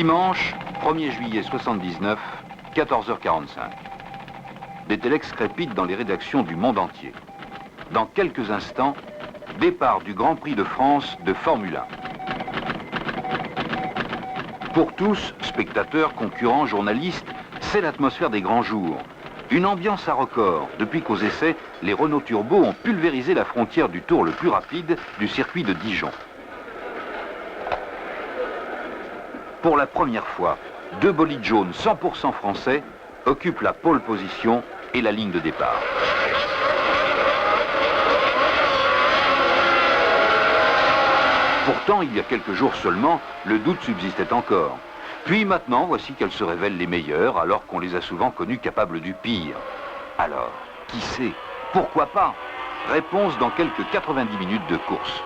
Dimanche, 1er juillet 79, 14h45. Des téléx crépitent dans les rédactions du monde entier. Dans quelques instants, départ du Grand Prix de France de Formule 1. Pour tous, spectateurs, concurrents, journalistes, c'est l'atmosphère des grands jours. Une ambiance à record, depuis qu'aux essais, les Renault Turbo ont pulvérisé la frontière du tour le plus rapide du circuit de Dijon. Pour la première fois, deux bolides jaunes 100% français occupent la pole position et la ligne de départ. Pourtant, il y a quelques jours seulement, le doute subsistait encore. Puis maintenant, voici qu'elles se révèlent les meilleures, alors qu'on les a souvent connues capables du pire. Alors, qui sait? Pourquoi pas? Réponse dans quelques 90 minutes de course.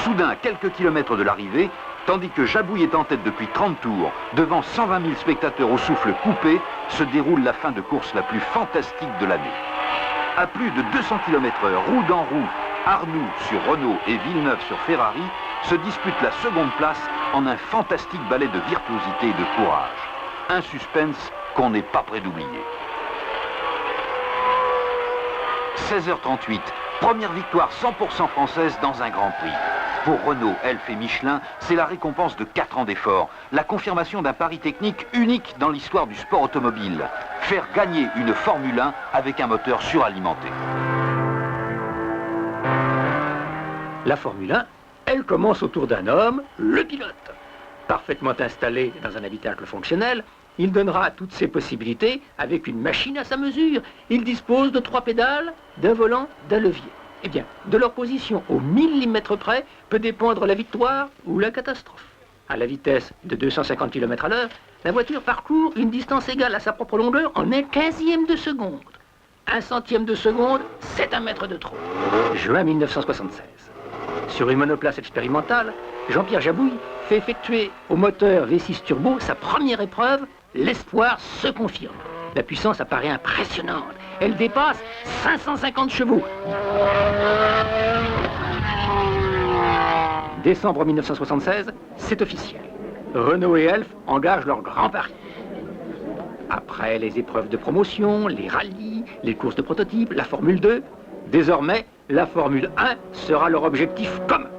Soudain, à quelques kilomètres de l'arrivée, tandis que Jabouille est en tête depuis 30 tours, devant 120 000 spectateurs au souffle coupé, se déroule la fin de course la plus fantastique de l'année. À plus de 200 km/h, roue dans roue, Arnoux sur Renault et Villeneuve sur Ferrari se disputent la seconde place en un fantastique ballet de virtuosité et de courage. Un suspense qu'on n'est pas prêt d'oublier. 16h38, première victoire 100% française dans un Grand Prix. Pour Renault, Elf et Michelin, c'est la récompense de 4 ans d'efforts, la confirmation d'un pari technique unique dans l'histoire du sport automobile. Faire gagner une Formule 1 avec un moteur suralimenté. La Formule 1, elle commence autour d'un homme, le pilote. Parfaitement installé dans un habitacle fonctionnel, il donnera toutes ses possibilités avec une machine à sa mesure. Il dispose de 3 pédales, d'un volant, d'un levier. Eh bien, de leur position au millimètre près peut dépendre la victoire ou la catastrophe. À la vitesse de 250 km/h, la voiture parcourt une distance égale à sa propre longueur en 1/15e de seconde. 1/100e de seconde, c'est 1 mètre de trop. Juin 1976. Sur une monoplace expérimentale, Jean-Pierre Jabouille fait effectuer au moteur V6 Turbo sa première épreuve. L'espoir se confirme. La puissance apparaît impressionnante. Elle dépasse 550 chevaux. Décembre 1976, c'est officiel. Renault et Elf engagent leur grand pari. Après les épreuves de promotion, les rallyes, les courses de prototypes, la Formule 2, désormais, la Formule 1 sera leur objectif commun.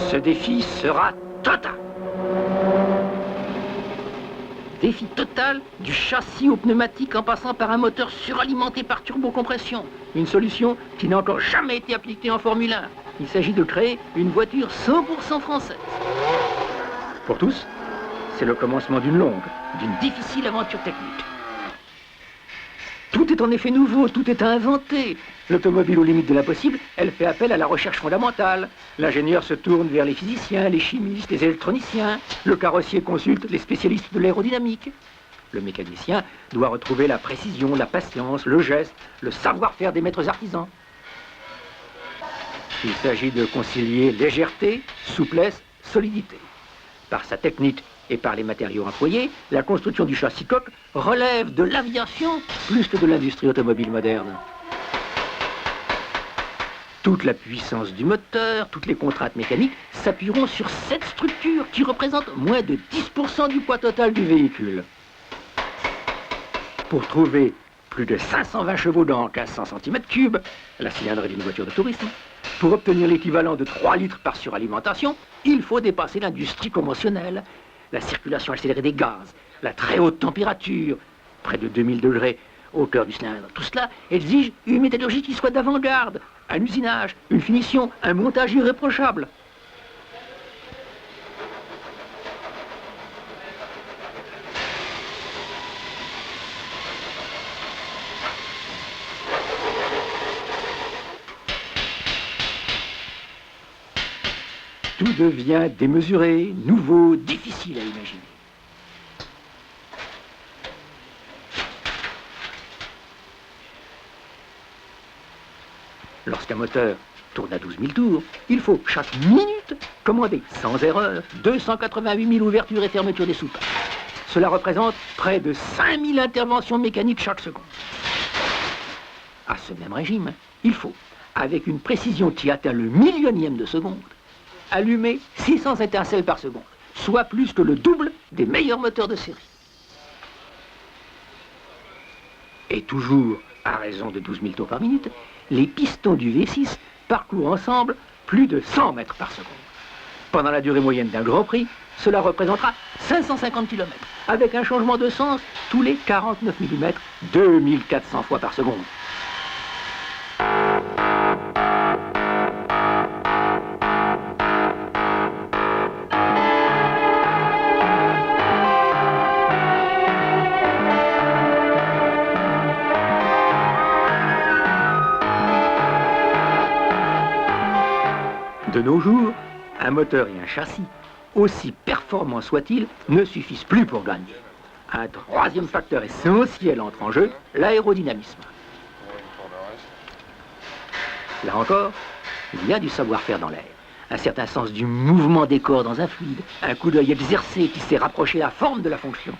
Ce défi sera total. Défi total du châssis au pneumatique en passant par un moteur suralimenté par turbocompression. Une solution qui n'a encore jamais été appliquée en Formule 1. Il s'agit de créer une voiture 100% française. Pour tous, c'est le commencement d'une longue, d'une difficile aventure technique. Tout est en effet nouveau, tout est à inventer. L'automobile aux limites de l'impossible, elle fait appel à la recherche fondamentale. L'ingénieur se tourne vers les physiciens, les chimistes, les électroniciens. Le carrossier consulte les spécialistes de l'aérodynamique. Le mécanicien doit retrouver la précision, la patience, le geste, le savoir-faire des maîtres artisans. Il s'agit de concilier légèreté, souplesse, solidité. Par sa technique et par les matériaux employés, la construction du châssis coque relève de l'aviation plus que de l'industrie automobile moderne. Toute la puissance du moteur, toutes les contraintes mécaniques s'appuieront sur cette structure qui représente moins de 10% du poids total du véhicule. Pour trouver plus de 520 chevaux dans 1500 cm3, la cylindrée d'une voiture de tourisme, pour obtenir l'équivalent de 3 litres par suralimentation, il faut dépasser l'industrie conventionnelle. La circulation accélérée des gaz, la très haute température, près de 2000 degrés au cœur du cylindre. Tout cela exige une métallurgie qui soit d'avant-garde, un usinage, une finition, un montage irréprochable. Tout devient démesuré, nouveau, difficile à imaginer. Lorsqu'un moteur tourne à 12 000 tours, il faut chaque minute commander sans erreur 288 000 ouvertures et fermetures des soupapes. Cela représente près de 5 000 interventions mécaniques chaque seconde. À ce même régime, il faut, avec une précision qui atteint le millionième de seconde, allumer 600 étincelles par seconde, soit plus que le double des meilleurs moteurs de série. Et toujours à raison de 12 000 tours par minute, les pistons du V6 parcourent ensemble plus de 100 mètres par seconde. Pendant la durée moyenne d'un Grand Prix, cela représentera 550 km, avec un changement de sens tous les 49 mm, 2400 fois par seconde. De nos jours, un moteur et un châssis, aussi performants soient-ils, ne suffisent plus pour gagner. Un troisième facteur essentiel entre en jeu, l'aérodynamisme. Là encore, il y a du savoir-faire dans l'air, un certain sens du mouvement des corps dans un fluide, un coup d'œil exercé qui sait rapprocher la forme de la fonction.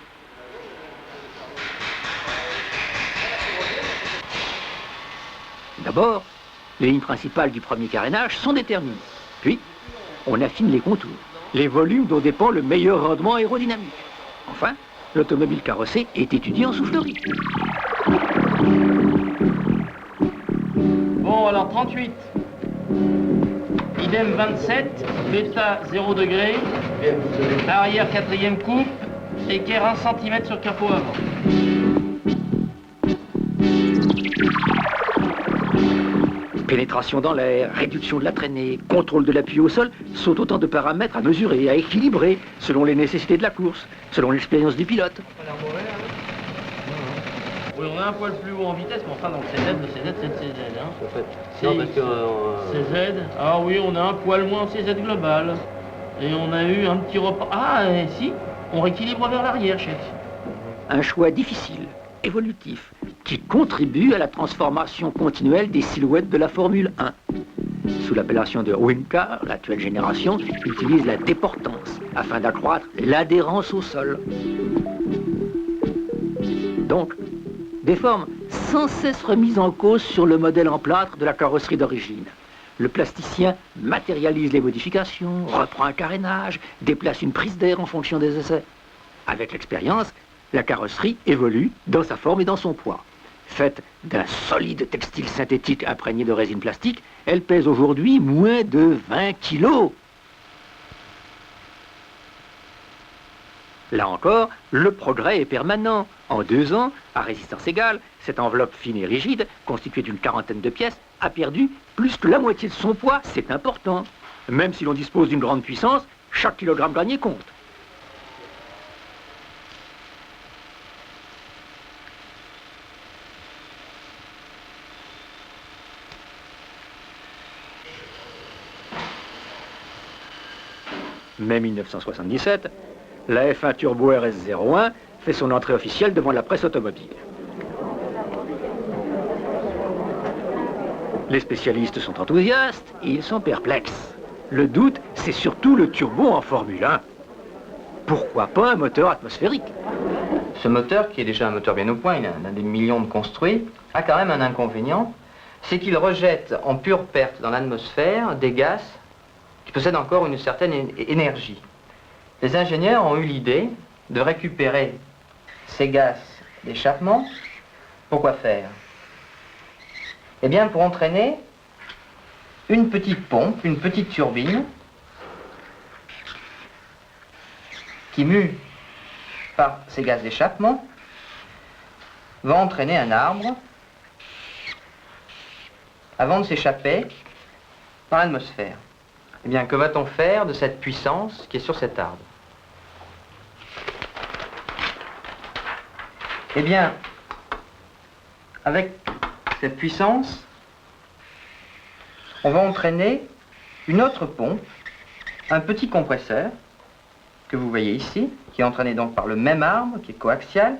D'abord, les lignes principales du premier carénage sont déterminées. Puis, on affine les contours, les volumes dont dépend le meilleur rendement aérodynamique. Enfin, l'automobile carrossée est étudiée en soufflerie. Bon, alors 38. Idem 27, bêta 0 degré, arrière 4e coupe, équerre 1 cm sur capot avant. Pénétration dans l'air, réduction de la traînée, contrôle de l'appui au sol sont autant de paramètres à mesurer, à équilibrer, selon les nécessités de la course, selon l'expérience du pilote. Oui, on a un poil plus haut en vitesse, mais enfin dans le CZ, le CZ c'est le CZ. Hein. En fait. Non, parce que, CZ, ah oui, on a un poil moins en CZ global. Et on a eu un petit repas. Ah, et si, on rééquilibre vers l'arrière, chef. Un choix difficile, évolutif, qui contribue à la transformation continuelle des silhouettes de la Formule 1. Sous l'appellation de Wincar, l'actuelle génération utilise la déportance afin d'accroître l'adhérence au sol. Donc, des formes sans cesse remises en cause sur le modèle en plâtre de la carrosserie d'origine. Le plasticien matérialise les modifications, reprend un carénage, déplace une prise d'air en fonction des essais. Avec l'expérience, la carrosserie évolue dans sa forme et dans son poids. Faite d'un solide textile synthétique imprégné de résine plastique, elle pèse aujourd'hui moins de 20 kilos. Là encore, le progrès est permanent. En 2 ans, à résistance égale, cette enveloppe fine et rigide, constituée d'une 40aine de pièces, a perdu plus que la moitié de son poids. C'est important. Même si l'on dispose d'une grande puissance, chaque kilogramme gagné compte. Mai 1977, la F1 Turbo RS01 fait son entrée officielle devant la presse automobile. Les spécialistes sont enthousiastes et ils sont perplexes. Le doute, c'est surtout le turbo en Formule 1. Pourquoi pas un moteur atmosphérique? ce moteur, qui est déjà un moteur bien au point, il en a des millions de construits, a quand même un inconvénient, c'est qu'il rejette en pure perte dans l'atmosphère des gaz qui possèdent encore une certaine énergie. Les ingénieurs ont eu l'idée de récupérer ces gaz d'échappement. Pourquoi faire? Eh bien, pour entraîner une petite pompe, une petite turbine, qui, mue par ces gaz d'échappement, va entraîner un arbre avant de s'échapper dans l'atmosphère. Eh bien, que va-t-on faire de cette puissance qui est sur cet arbre? Eh bien, avec cette puissance, on va entraîner une autre pompe, un petit compresseur, que vous voyez ici, qui est entraîné donc par le même arbre, qui est coaxial.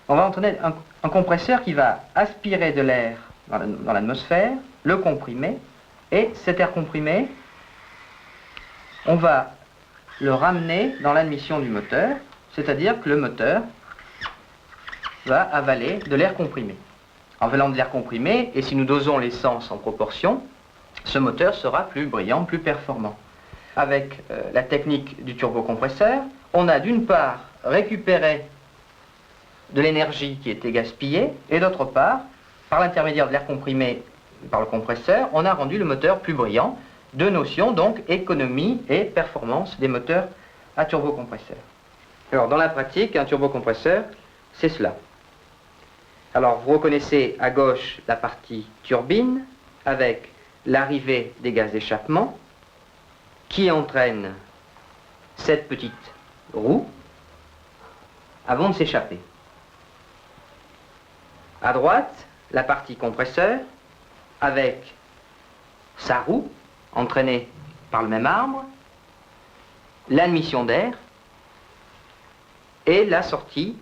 On va entraîner un compresseur qui va aspirer de l'air dans l'atmosphère, le comprimer, et cet air comprimé, on va le ramener dans l'admission du moteur, c'est-à-dire que le moteur va avaler de l'air comprimé. enveloppant de l'air comprimé, et si nous dosons l'essence en proportion, ce moteur sera plus brillant, plus performant. Avec la technique du turbocompresseur, on a d'une part récupéré de l'énergie qui était gaspillée, et d'autre part, par l'intermédiaire de l'air comprimé par le compresseur, on a rendu le moteur plus brillant. Deux notions, donc, économie et performance des moteurs à turbocompresseur. Alors, dans la pratique, un turbocompresseur, c'est cela. Alors, vous reconnaissez à gauche la partie turbine, avec l'arrivée des gaz d'échappement, qui entraîne cette petite roue avant de s'échapper. À droite, la partie compresseur, avec sa roue, entraînée par le même arbre, l'admission d'air et la sortie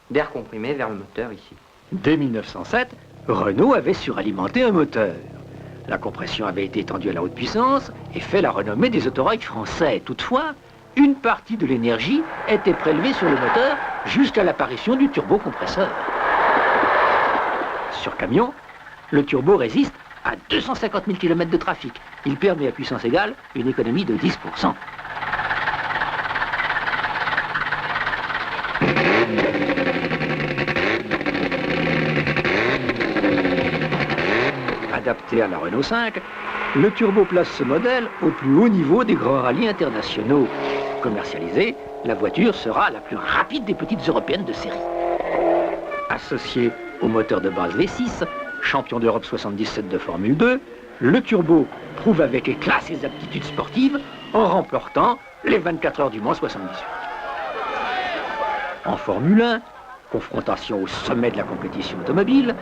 d'air comprimé vers le moteur ici. Dès 1907, Renault avait suralimenté un moteur. La compression avait été étendue à la haute puissance et fait la renommée des autorails français. Toutefois, une partie de l'énergie était prélevée sur le moteur jusqu'à l'apparition du turbocompresseur. Sur camion, le turbo résiste à 250 000 km de trafic. Il permet à puissance égale une économie de 10%. Adapté à la Renault 5, le turbo place ce modèle au plus haut niveau des grands rallyes internationaux. Commercialisée, la voiture sera la plus rapide des petites européennes de série. Associé au moteur de base V6, champion d'Europe 77 de Formule 2, le turbo prouve avec éclat ses aptitudes sportives en remportant les 24 heures du Mans 78. En Formule 1, confrontation au sommet de la compétition automobile,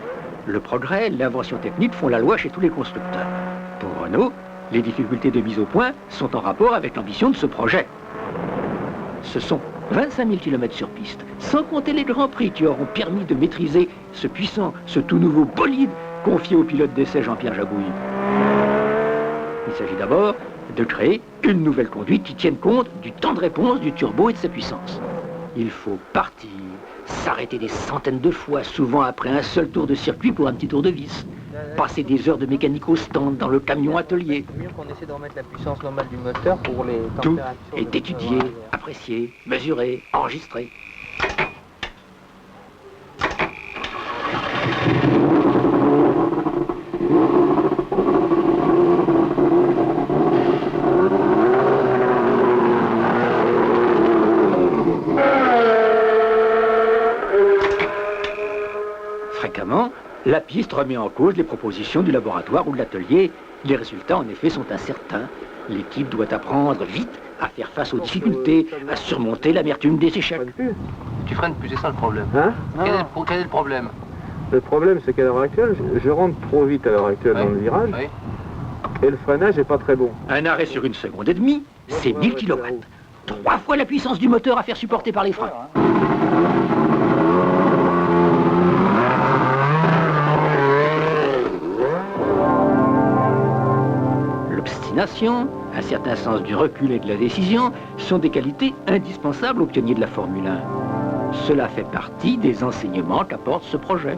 le progrès, l'invention technique font la loi chez tous les constructeurs. Pour Renault, les difficultés de mise au point sont en rapport avec l'ambition de ce projet. Ce sont 25 000 km sur piste, sans compter les grands prix qui auront permis de maîtriser ce puissant, ce tout nouveau bolide confié au pilote d'essai Jean-Pierre Jabouille. Il s'agit d'abord de créer une nouvelle conduite qui tienne compte du temps de réponse du turbo et de sa puissance. Il faut partir, s'arrêter des centaines de fois, souvent après un seul tour de circuit pour un petit tour de vis. Passer des heures de mécanique au stand, dans le camion atelier. C'est mieux qu'on essaie de remettre la puissance normale du moteur pour les Tout températures. est étudié, apprécié, mesuré, enregistré. Fréquemment, la piste remet en cause les propositions du laboratoire ou de l'atelier. Les résultats, en effet, sont incertains. L'équipe doit apprendre vite à faire face aux difficultés, à surmonter l'amertume des échecs. Tu freines plus, c'est ça le problème. Hein? Quel est le problème? Le problème, c'est qu'à l'heure actuelle, je rentre trop vite à l'heure actuelle dans le virage, Oui. et le freinage n'est pas très bon. Un arrêt sur 1 seconde et demie, c'est 1000 km. 3 fois la puissance du moteur à faire supporter par les freins. L'obstination, un certain sens du recul et de la décision sont des qualités indispensables aux pionniers de la Formule 1. Cela fait partie des enseignements qu'apporte ce projet.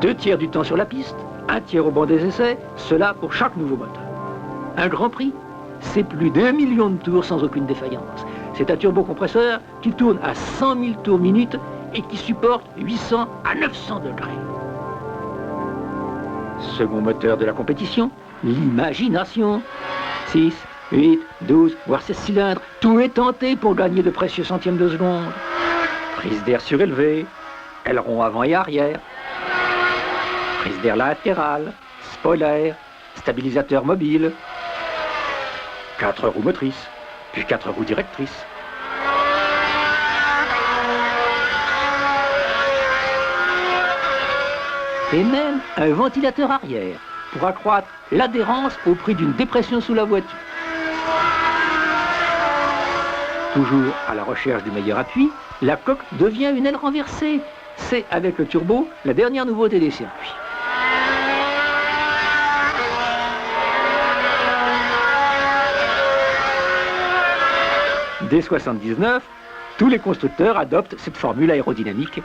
Deux tiers du temps sur la piste, un tiers au banc des essais, cela pour chaque nouveau moteur. Un Grand Prix, c'est plus d'1 million de tours sans aucune défaillance. C'est un turbocompresseur qui tourne à 100 000 tours minute et qui supporte 800 à 900 degrés. Second moteur de la compétition, l'imagination. 6, 8, 12, voire 16 cylindres, tout est tenté pour gagner de précieux centièmes de seconde. Prise d'air surélevée, aileron avant et arrière, prise d'air latérale, spoiler, stabilisateur mobile, 4 roues motrices, puis 4 roues directrices. Et même un ventilateur arrière pour accroître l'adhérence au prix d'une dépression sous la voiture. Toujours à la recherche du meilleur appui, la coque devient une aile renversée. C'est avec le turbo la dernière nouveauté des circuits. Dès 1979, tous les constructeurs adoptent cette formule aérodynamique.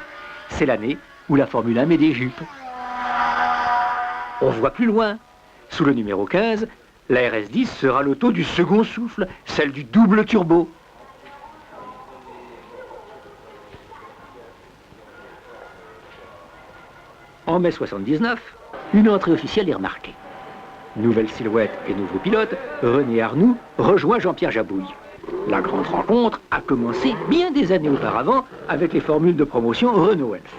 C'est l'année où la Formule 1 met des jupes. On voit plus loin. Sous le numéro 15, la RS10 sera l'auto du second souffle, celle du double turbo. En mai 79, une entrée officielle est remarquée. Nouvelle silhouette et nouveau pilote, René Arnoux rejoint Jean-Pierre Jabouille. La grande rencontre a commencé bien des années auparavant avec les formules de promotion Renault Elf.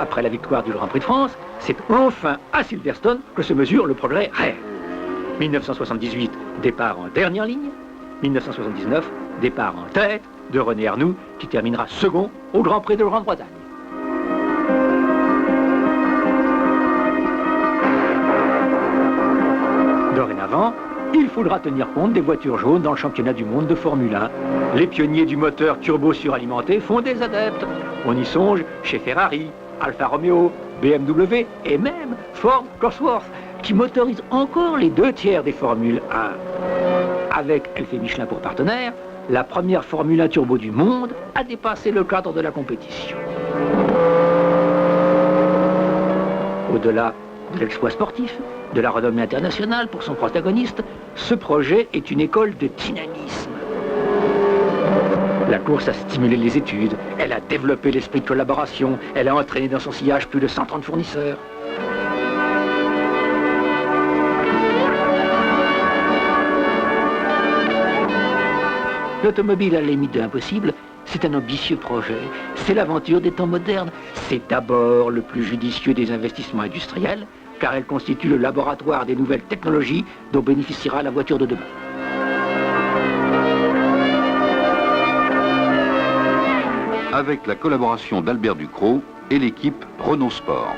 Après la victoire du Grand Prix de France, c'est enfin à Silverstone que se mesure le progrès réel. 1978, départ en dernière ligne. 1979, départ en tête de René Arnoux, qui terminera second au Grand Prix de Grande-Bretagne. Dorénavant, il faudra tenir compte des voitures jaunes dans le championnat du monde de Formule 1. Les pionniers du moteur turbo suralimenté font des adeptes. On y songe chez Ferrari, Alfa Romeo, BMW et même Ford Cosworth, qui motorise encore les 2/3 des Formules 1. Avec Elf et Michelin pour partenaires, la première Formule 1 turbo du monde a dépassé le cadre de la compétition. Au-delà de l'exploit sportif, de la renommée internationale pour son protagoniste, ce projet est une école de dynamisme. La course a stimulé les études, elle a développé l'esprit de collaboration, elle a entraîné dans son sillage plus de 130 fournisseurs. L'automobile à la limite de l'impossible, c'est un ambitieux projet. C'est l'aventure des temps modernes. C'est d'abord le plus judicieux des investissements industriels, car elle constitue le laboratoire des nouvelles technologies dont bénéficiera la voiture de demain. Avec la collaboration d'Albert Ducrot et l'équipe Renault Sport.